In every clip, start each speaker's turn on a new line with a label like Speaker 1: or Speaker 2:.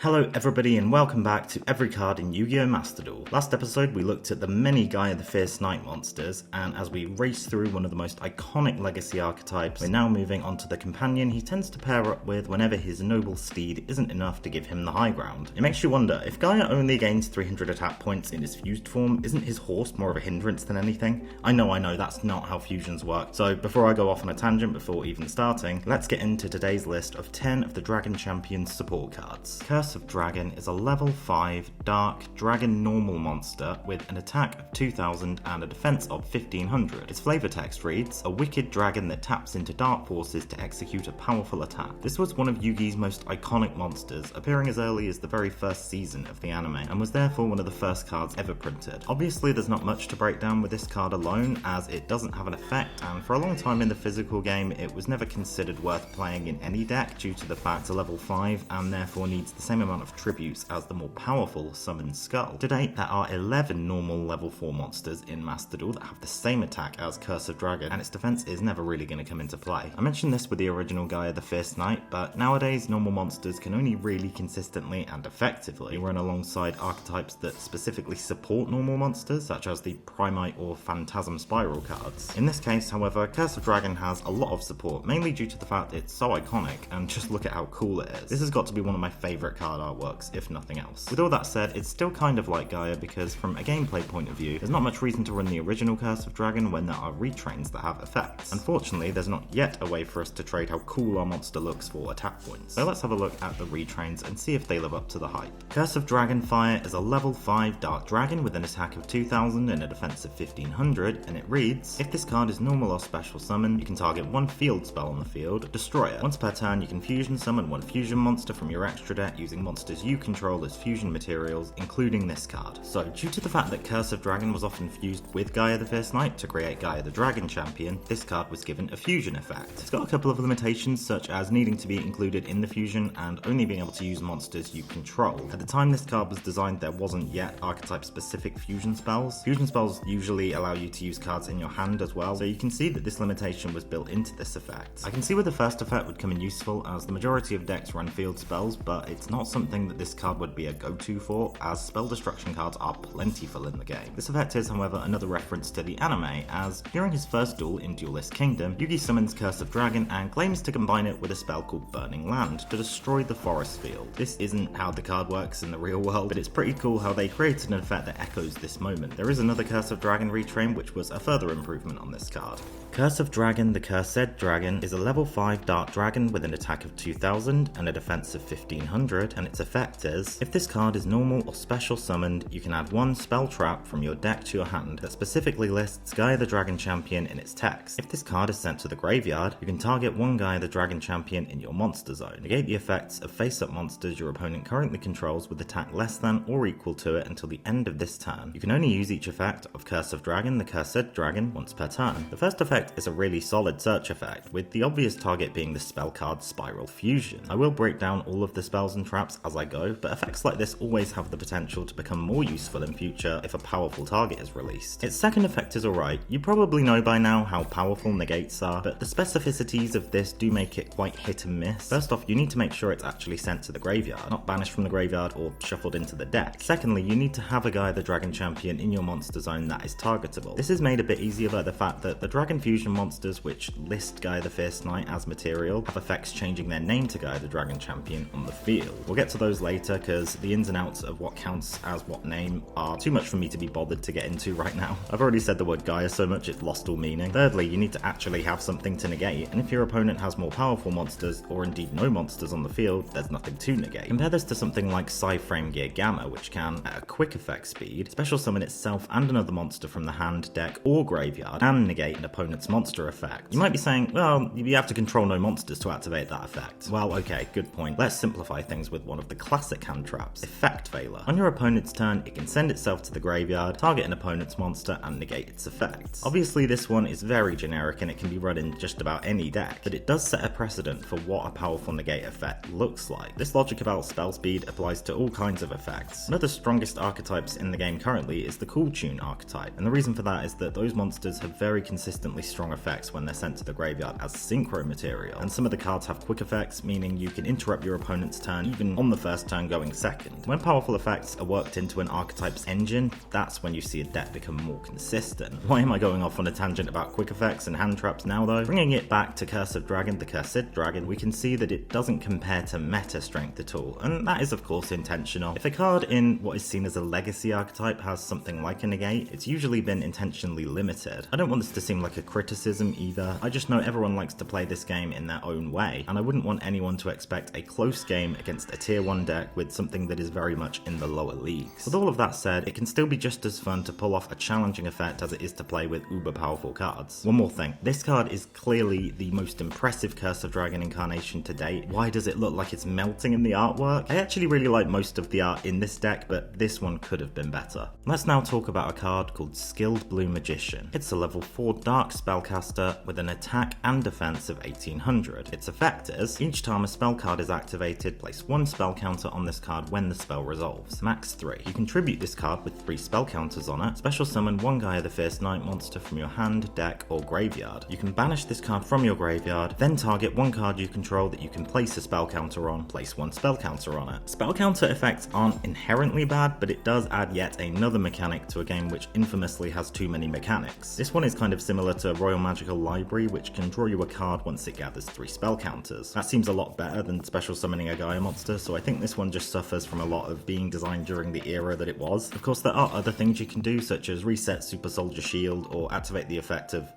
Speaker 1: Hello everybody and welcome back to every card in Yu-Gi-Oh! Master Duel. Last episode we looked at the many Gaia the Fierce Knight monsters, and as we race through one of the most iconic legacy archetypes, we're now moving on to the companion he tends to pair up with whenever his noble steed isn't enough to give him the high ground. It makes you wonder, if Gaia only gains 300 attack points in his fused form, isn't his horse more of a hindrance than anything? I know, that's not how fusions work. So before I go off on a tangent before even starting, let's get into today's list of 10 of the Dragon Champion's support cards. Curse of Dragon is a level 5 dark dragon normal monster with an attack of 2000 and a defense of 1500. Its flavor text reads, a wicked dragon that taps into dark forces to execute a powerful attack. This was one of Yugi's most iconic monsters, appearing as early as the very first season of the anime, and was therefore one of the first cards ever printed. Obviously there's not much to break down with this card alone, as it doesn't have an effect, and for a long time in the physical game it was never considered worth playing in any deck due to the fact it's a level 5 and therefore needs the same amount of tributes as the more powerful Summoned Skull. To date, there are 11 normal level 4 monsters in Master Duel that have the same attack as Curse of Dragon, and its defense is never really going to come into play. I mentioned this with the original Gaia the Fierce Knight, but nowadays normal monsters can only really consistently and effectively run alongside archetypes that specifically support normal monsters, such as the Primite or Phantasm Spiral cards. In this case, however, Curse of Dragon has a lot of support, mainly due to the fact it's so iconic, and just look at how cool it is. This has got to be one of my favourite card artworks, if nothing else. With all that said, it's still kind of like Gaia because from a gameplay point of view, there's not much reason to run the original Curse of Dragon when there are retrains that have effects. Unfortunately, there's not yet a way for us to trade how cool our monster looks for attack points. So let's have a look at the retrains and see if they live up to the hype. Curse of Dragonfire is a level 5 dark dragon with an attack of 2000 and a defense of 1500, and it reads, if this card is normal or special summon, you can target one field spell on the field, destroy it. Once per turn, you can fusion summon one fusion monster from your extra deck using monsters you control as fusion materials, including this card. So, due to the fact that Curse of Dragon was often fused with Gaia the Fierce Knight to create Gaia the Dragon Champion, this card was given a fusion effect. It's got a couple of limitations, such as needing to be included in the fusion and only being able to use monsters you control. At the time this card was designed, there wasn't yet archetype-specific fusion spells. Fusion spells usually allow you to use cards in your hand as well, so you can see that this limitation was built into this effect. I can see where the first effect would come in useful, as the majority of decks run field spells, but it's not something that this card would be a go-to for, as spell destruction cards are plentiful in the game. This effect is, however, another reference to the anime, as during his first duel in Duelist Kingdom, Yugi summons Curse of Dragon and claims to combine it with a spell called Burning Land to destroy the forest field. This isn't how the card works in the real world, but it's pretty cool how they created an effect that echoes this moment. There is another Curse of Dragon retrain, which was a further improvement on this card. Curse of Dragon the Cursed Dragon is a level 5 dark dragon with an attack of 2000 and a defense of 1500, and its effect is, if this card is normal or special summoned, you can add one spell trap from your deck to your hand that specifically lists Gaia the Dragon Champion in its text. If this card is sent to the graveyard, you can target one Gaia the Dragon Champion in your monster zone. Negate the effects of face-up monsters your opponent currently controls with attack less than or equal to it until the end of this turn. You can only use each effect of Curse of Dragon the Cursed Dragon once per turn. The first effect is a really solid search effect, with the obvious target being the spell card Spiral Fusion. I will break down all of the spells and traps as I go, but effects like this always have the potential to become more useful in future if a powerful target is released. Its second effect is alright. You probably know by now how powerful negates are, but the specificities of this do make it quite hit and miss. First off, you need to make sure it's actually sent to the graveyard, not banished from the graveyard or shuffled into the deck. Secondly, you need to have a Gaia the Dragon Champion in your monster zone that is targetable. This is made a bit easier by the fact that the Dragon Fusion monsters which list Gaia the Fierce Knight as material have effects changing their name to Gaia the Dragon Champion on the field. We'll get to those later because the ins and outs of what counts as what name are too much for me to be bothered to get into right now. I've already said the word Gaia so much it's lost all meaning. Thirdly, you need to actually have something to negate, and if your opponent has more powerful monsters, or indeed no monsters on the field, there's nothing to negate. Compare this to something like Psy-Frame Gear Gamma, which can, at a quick effect speed, special summon itself and another monster from the hand, deck, or graveyard, and negate an opponent's monster effect. You might be saying, well, you have to control no monsters to activate that effect. Well, okay, good point. Let's simplify things with one of the classic hand traps, Effect Veiler. On your opponent's turn, it can send itself to the graveyard, target an opponent's monster, and negate its effects. Obviously, this one is very generic and it can be run in just about any deck, but it does set a precedent for what a powerful negate effect looks like. This logic about spell speed applies to all kinds of effects. One of the strongest archetypes in the game currently is the Cool Tune archetype, and the reason for that is that those monsters have very consistently strong effects when they're sent to the graveyard as synchro material, and some of the cards have quick effects, meaning you can interrupt your opponent's turn even even on the first turn going second. When powerful effects are worked into an archetype's engine, that's when you see a deck become more consistent. Why am I going off on a tangent about quick effects and hand traps now though? Bringing it back to Curse of Dragon, the Cursed Dragon, we can see that it doesn't compare to meta strength at all, and that is of course intentional. If a card in what is seen as a legacy archetype has something like a negate, it's usually been intentionally limited. I don't want this to seem like a criticism either, I just know everyone likes to play this game in their own way, and I wouldn't want anyone to expect a close game against a tier 1 deck with something that is very much in the lower leagues. With all of that said, it can still be just as fun to pull off a challenging effect as it is to play with uber powerful cards. One more thing, this card is clearly the most impressive Curse of Dragon incarnation to date. Why does it look like it's melting in the artwork? I actually really like most of the art in this deck, but this one could have been better. Let's now talk about a card called Skilled Blue Magician. It's a level 4 dark spellcaster with an attack and defense of 1800. Its effect is, each time a spell card is activated, place 1 spell counter on this card when the spell resolves, max 3. You contribute this card with 3 spell counters on it, special summon 1 Gaia the Fierce Night monster from your hand, deck, or graveyard. You can banish this card from your graveyard, then target 1 card you control that you can place a spell counter on, place 1 spell counter on it. Spell counter effects aren't inherently bad, but it does add yet another mechanic to a game which infamously has too many mechanics. This one is kind of similar to Royal Magical Library, which can draw you a card once it gathers 3 spell counters. That seems a lot better than special summoning a Gaia monster, so I think this one just suffers from a lot of being designed during the era that it was. Of course, there are other things you can do, such as reset Super Soldier Shield or activate the effect of...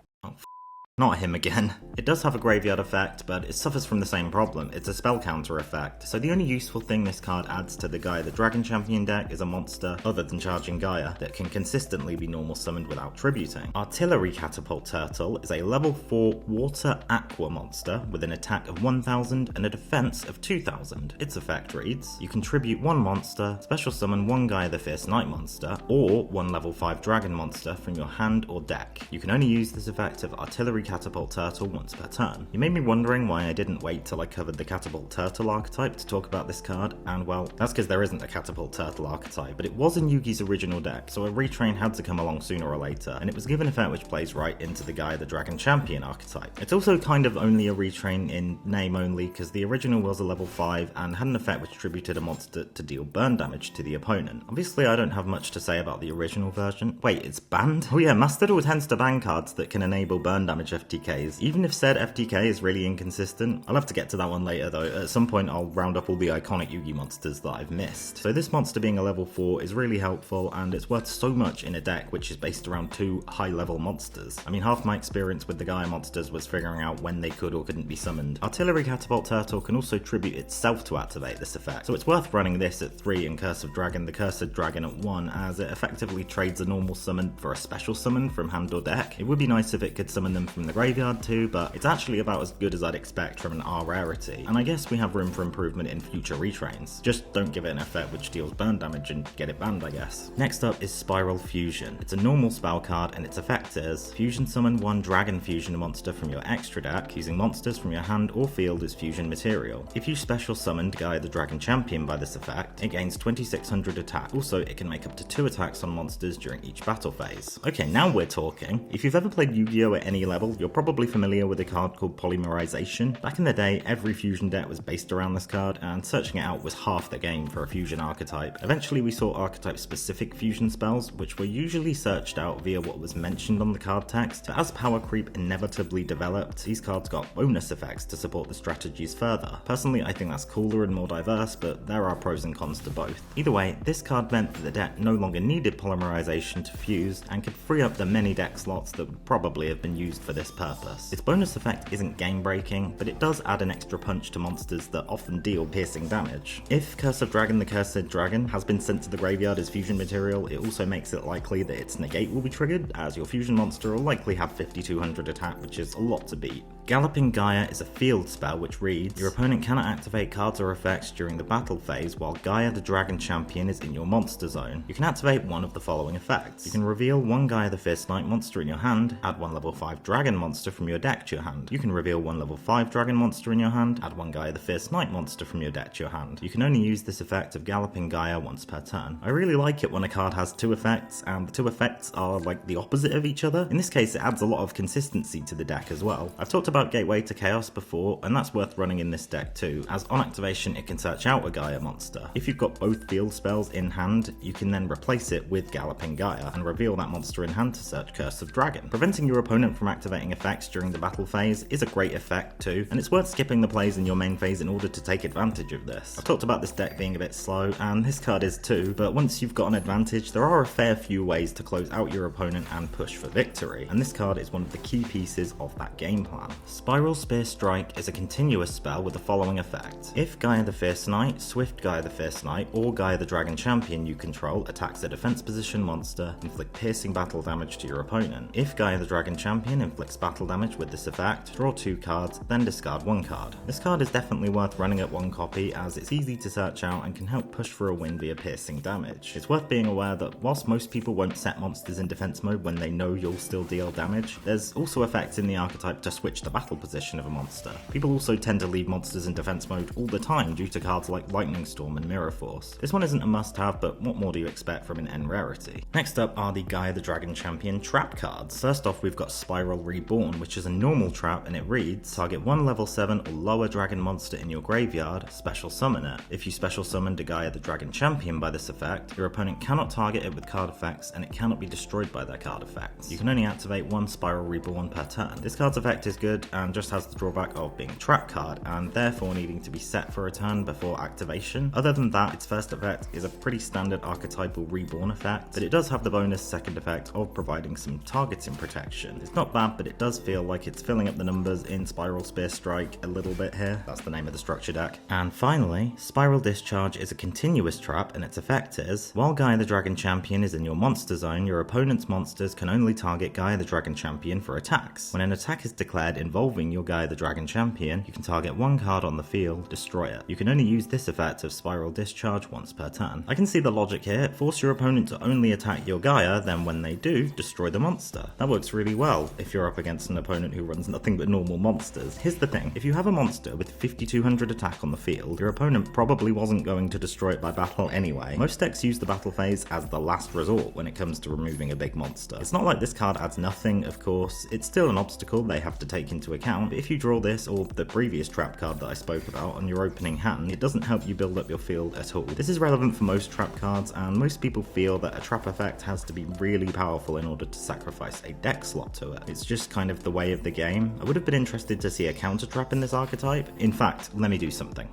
Speaker 1: Not him again. It does have a graveyard effect, but it suffers from the same problem. It's a spell counter effect. So the only useful thing this card adds to the Gaia the Dragon Champion deck is a monster, other than charging Gaia, that can consistently be normal summoned without tributing. Artillery Catapult Turtle is a level 4 water aqua monster with an attack of 1000 and a defense of 2000. Its effect reads, you contribute 1 monster, special summon 1 Gaia the Fierce Night monster, or 1 level 5 dragon monster from your hand or deck. You can only use this effect of Artillery Catapult Turtle once per turn. You may be wondering why I didn't wait till I covered the Catapult Turtle archetype to talk about this card, and well, that's because there isn't a Catapult Turtle archetype, but it was in Yugi's original deck, so a retrain had to come along sooner or later, and it was given an effect which plays right into the Gaia the Dragon Champion archetype. It's also kind of only a retrain in name only, because the original was a level 5 and had an effect which tributed a monster to deal burn damage to the opponent. Obviously I don't have much to say about the original version. Wait, it's banned? Oh yeah, Master Duel tends to ban cards that can enable burn damage FTKs, even if said FTK is really inconsistent. I'll have to get to that one later though. At some point I'll round up all the iconic Yugi monsters that I've missed. So this monster being a level 4 is really helpful, and it's worth so much in a deck which is based around 2 high level monsters. I mean, half my experience with the Gaia monsters was figuring out when they could or couldn't be summoned. Artillery Catapult Turtle can also tribute itself to activate this effect, so it's worth running this at 3 and Curse of Dragon, the Cursed Dragon at 1, as it effectively trades a normal summon for a special summon from hand or deck. It would be nice if it could summon them from the graveyard too, but it's actually about as good as I'd expect from an R rarity, and I guess we have room for improvement in future retrains. Just don't give it an effect which deals burn damage and get it banned, I guess. Next up is Spiral Fusion. It's a normal spell card, and its effect is fusion summon 1 Dragon Fusion monster from your extra deck using monsters from your hand or field as fusion material. If you special summoned Gaia the Dragon Champion by this effect, it gains 2600 attack. Also, it can make up to 2 attacks on monsters during each battle phase. Okay, now we're talking. If you've ever played Yu-Gi-Oh at any level, you're probably familiar with a card called Polymerization. Back in the day, every fusion deck was based around this card, and searching it out was half the game for a fusion archetype. Eventually we saw archetype-specific fusion spells, which were usually searched out via what was mentioned on the card text, but as power creep inevitably developed, these cards got bonus effects to support the strategies further. Personally, I think that's cooler and more diverse, but there are pros and cons to both. Either way, this card meant that the deck no longer needed Polymerization to fuse, and could free up the many deck slots that would probably have been used for this purpose. Its bonus effect isn't game-breaking, but it does add an extra punch to monsters that often deal piercing damage. If Curse of Dragon the Cursed Dragon has been sent to the graveyard as fusion material, it also makes it likely that its negate will be triggered, as your fusion monster will likely have 5200 attack, which is a lot to beat. Galloping Gaia is a field spell which reads, your opponent cannot activate cards or effects during the battle phase while Gaia the Dragon Champion is in your monster zone. You can activate one of the following effects. You can reveal 1 Gaia the Fierce Night monster in your hand, add 1 level 5 dragon monster from your deck to your hand. You can reveal 1 level 5 dragon monster in your hand, add 1 Gaia the Fierce Night monster from your deck to your hand. You can only use this effect of Galloping Gaia once per turn. I really like it when a card has 2 effects, and the 2 effects are like the opposite of each other. In this case, it adds a lot of consistency to the deck as well. I've talked about about Gateway to Chaos before, and that's worth running in this deck too, as on activation it can search out a Gaia monster. If you've got both field spells in hand, you can then replace it with Galloping Gaia and reveal that monster in hand to search Curse of Dragon. Preventing your opponent from activating effects during the battle phase is a great effect too, and it's worth skipping the plays in your main phase in order to take advantage of this. I've talked about this deck being a bit slow, and this card is too, but once you've got an advantage, there are a fair few ways to close out your opponent and push for victory, and this card is one of the key pieces of that game plan. Spiral Spear Strike is a continuous spell with the following effect. If Gaia the Fierce Knight, Swift Gaia the Fierce Knight, or Gaia the Dragon Champion you control attacks a defense position monster, inflict piercing battle damage to your opponent. If Gaia the Dragon Champion inflicts battle damage with this effect, draw 2 cards, then discard 1 card. This card is definitely worth running at 1 copy as it's easy to search out and can help push for a win via piercing damage. It's worth being aware that whilst most people won't set monsters in defense mode when they know you'll still deal damage, there's also effects in the archetype to switch the battle position of a monster. People also tend to leave monsters in defense mode all the time due to cards like Lightning Storm and Mirror Force. This one isn't a must-have, but what more do you expect from an N rarity? Next up are the Gaia the Dragon Champion trap cards. First off, we've got Spiral Reborn, which is a normal trap, and it reads, target 1 level 7 or lower dragon monster in your graveyard, special summon it. If you special summoned a Gaia the Dragon Champion by this effect, your opponent cannot target it with card effects, and it cannot be destroyed by their card effects. You can only activate 1 Spiral Reborn per turn. This card's effect is good, and just has the drawback of being a trap card, and therefore needing to be set for a turn before activation. Other than that, its first effect is a pretty standard archetypal reborn effect, but it does have the bonus second effect of providing some targeting protection. It's not bad, but it does feel like it's filling up the numbers in Spiral Spear Strike a little bit here. That's the name of the structure deck. And finally, Spiral Discharge is a continuous trap, and its effect is, while Gaia the Dragon Champion is in your monster zone, your opponent's monsters can only target Gaia the Dragon Champion for attacks. When an attack is declared involving your Gaia the Dragon Champion, you can target 1 card on the field, destroy it. You can only use this effect of Spiral Discharge once per turn. I can see the logic here. Force your opponent to only attack your Gaia, then when they do, destroy the monster. That works really well if you're up against an opponent who runs nothing but normal monsters. Here's the thing, if you have a monster with 5200 attack on the field, your opponent probably wasn't going to destroy it by battle anyway. Most decks use the battle phase as the last resort when it comes to removing a big monster. It's not like this card adds nothing, of course. It's still an obstacle they have to take into account, but if you draw this or the previous trap card that I spoke about on your opening hand, it doesn't help you build up your field at all. This is relevant for most trap cards, and most people feel that a trap effect has to be really powerful in order to sacrifice a deck slot to it. It's just kind of the way of the game. I would have been interested to see a counter trap in this archetype. In fact, let me do something.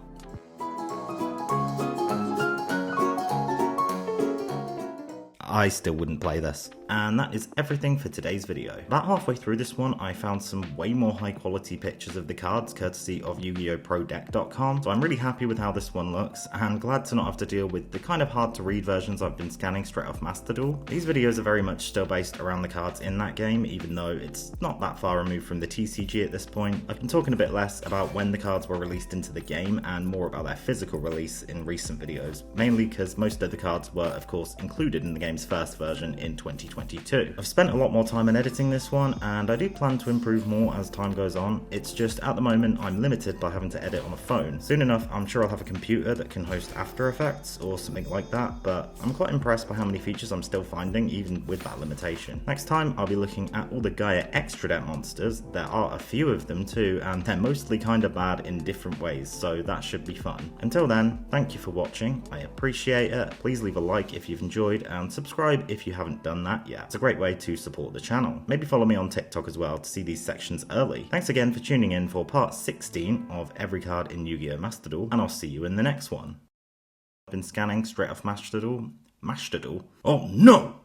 Speaker 1: I still wouldn't play this. And that is everything for today's video. About halfway through this one, I found some way more high quality pictures of the cards, courtesy of YugiOhProDeck.com, so I'm really happy with how this one looks, and glad to not have to deal with the kind of hard to read versions I've been scanning straight off Master Duel. These videos are very much still based around the cards in that game, even though it's not that far removed from the TCG at this point. I've been talking a bit less about when the cards were released into the game, and more about their physical release in recent videos, mainly because most of the cards were, of course, included in the game's first version in 2022. I've spent a lot more time in editing this one, and I do plan to improve more as time goes on. It's just at the moment I'm limited by having to edit on a phone. Soon enough I'm sure I'll have a computer that can host After Effects or something like that, but I'm quite impressed by how many features I'm still finding even with that limitation. Next time I'll be looking at all the Gaia extra deck monsters. There are a few of them too, and they're mostly kind of bad in different ways, so that should be fun. Until then, thank you for watching, I appreciate it. Please leave a like if you've enjoyed, and subscribe if you haven't done that yet. It's a great way to support the channel. Maybe follow me on TikTok as well to see these sections early. Thanks again for tuning in for part 16 of Every Card in Yu-Gi-Oh! Master Duel, and I'll see you in the next one. I've been scanning straight off Master Duel. Master Duel? Oh no!